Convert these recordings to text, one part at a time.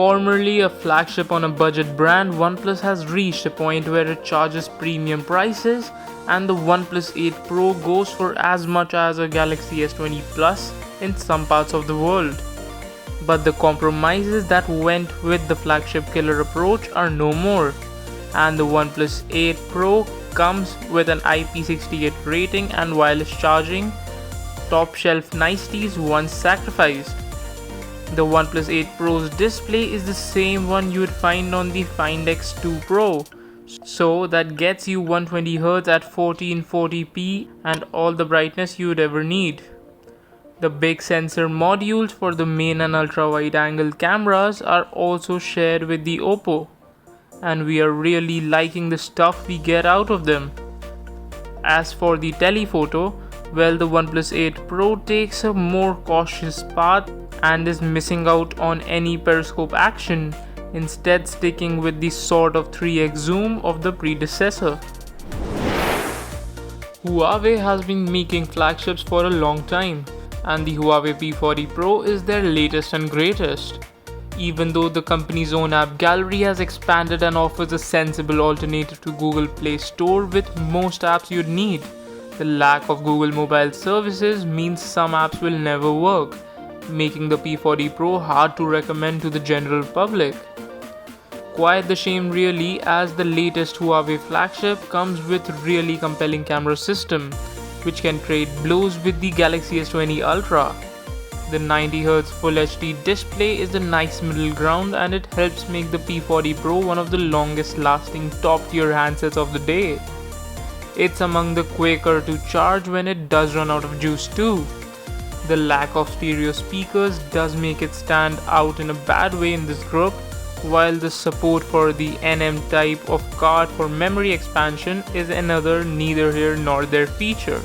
Formerly a flagship on a budget brand, OnePlus has reached a point where it charges premium prices, and the OnePlus 8 Pro goes for as much as a Galaxy S20 Plus in some parts of the world. But the compromises that went with the flagship killer approach are no more, and the OnePlus 8 Pro comes with an IP68 rating and wireless charging, top shelf niceties once sacrificed. The OnePlus 8 Pro's display is the same one you would find on the Find X2 Pro, so that gets you 120Hz at 1440p and all the brightness you would ever need. The big sensor modules for the main and ultra wide angle cameras are also shared with the Oppo, and we are really liking the stuff we get out of them. As for the telephoto, well, the OnePlus 8 Pro takes a more cautious path and is missing out on any periscope action, instead sticking with the sort of 3x zoom of the predecessor. Huawei has been making flagships for a long time, and the Huawei P40 Pro is their latest and greatest. Even though the company's own app gallery has expanded and offers a sensible alternative to Google Play Store with most apps you'd need, the lack of Google mobile services means some apps will never work, making the P40 Pro hard to recommend to the general public. Quite the shame really, as the latest Huawei flagship comes with really compelling camera system, which can trade blows with the Galaxy S20 Ultra. The 90Hz Full HD display is a nice middle ground, and it helps make the P40 Pro one of the longest lasting top tier handsets of the day. It's among the quicker to charge when it does run out of juice too. The lack of stereo speakers does make it stand out in a bad way in this group, while the support for the NM type of card for memory expansion is another neither here nor there feature.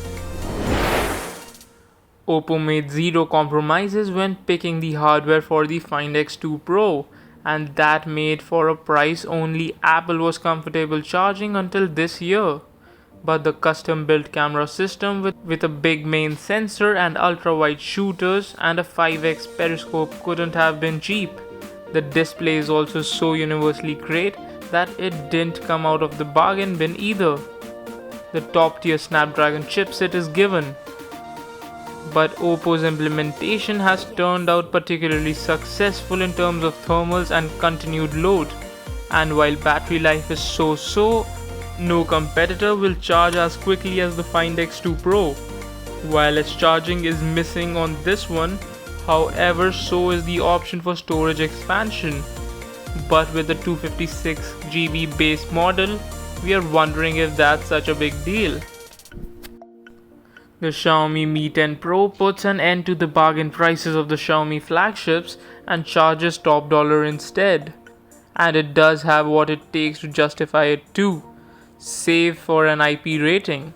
Oppo made zero compromises when picking the hardware for the Find X2 Pro, and that made for a price only Apple was comfortable charging until this year. But the custom-built camera system with a big main sensor and ultra-wide shooters and a 5x periscope couldn't have been cheap. The display is also so universally great that it didn't come out of the bargain bin either. The top-tier Snapdragon chipset is given, but Oppo's implementation has turned out particularly successful in terms of thermals and continued load. And while battery life is so-so, no competitor will charge as quickly as the Find X2 Pro. Wireless charging is missing on this one, however so is the option for storage expansion. But with the 256GB base model, we are wondering if that's such a big deal. The Xiaomi Mi 10 Pro puts an end to the bargain prices of the Xiaomi flagships and charges top dollar instead. And it does have what it takes to justify it too, save for an IP rating.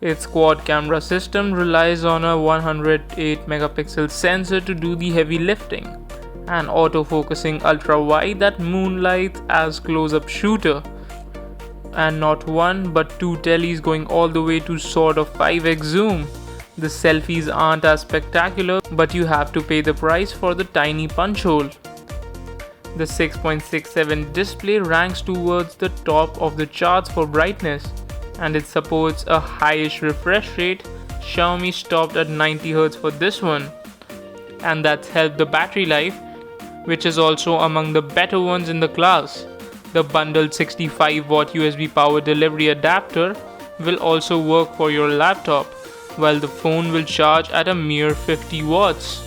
Its quad camera system relies on a 108 megapixel sensor to do the heavy lifting, an autofocusing ultra wide that moonlights as close-up shooter, and not one but two tellies going all the way to sort of 5x zoom. The selfies aren't as spectacular, but you have to pay the price for the tiny punch hole. The 6.67 display ranks towards the top of the charts for brightness, and it supports a highish refresh rate. Xiaomi stopped at 90Hz for this one, and that's helped the battery life, which is also among the better ones in the class. The bundled 65-watt USB power delivery adapter will also work for your laptop, while the phone will charge at a mere 50 watts.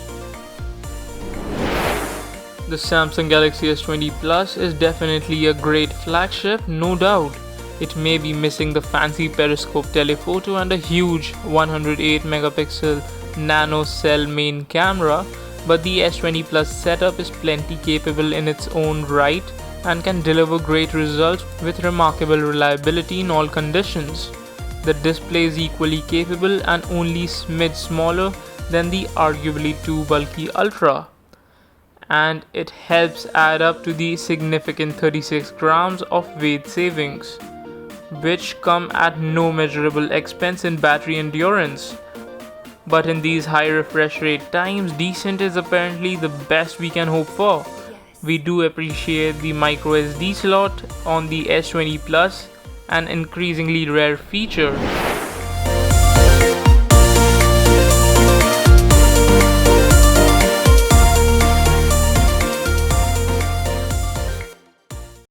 The Samsung Galaxy S20 Plus is definitely a great flagship, no doubt. It may be missing the fancy periscope telephoto and a huge 108 megapixel nano cell main camera, but the S20 Plus setup is plenty capable in its own right and can deliver great results with remarkable reliability in all conditions. The display is equally capable and only smidge smaller than the arguably too bulky Ultra, and it helps add up to the significant 36 grams of weight savings, which come at no measurable expense in battery endurance. But in these high refresh rate times, decent is apparently the best we can hope for. We do appreciate the micro SD slot on the S20 Plus, an increasingly rare feature.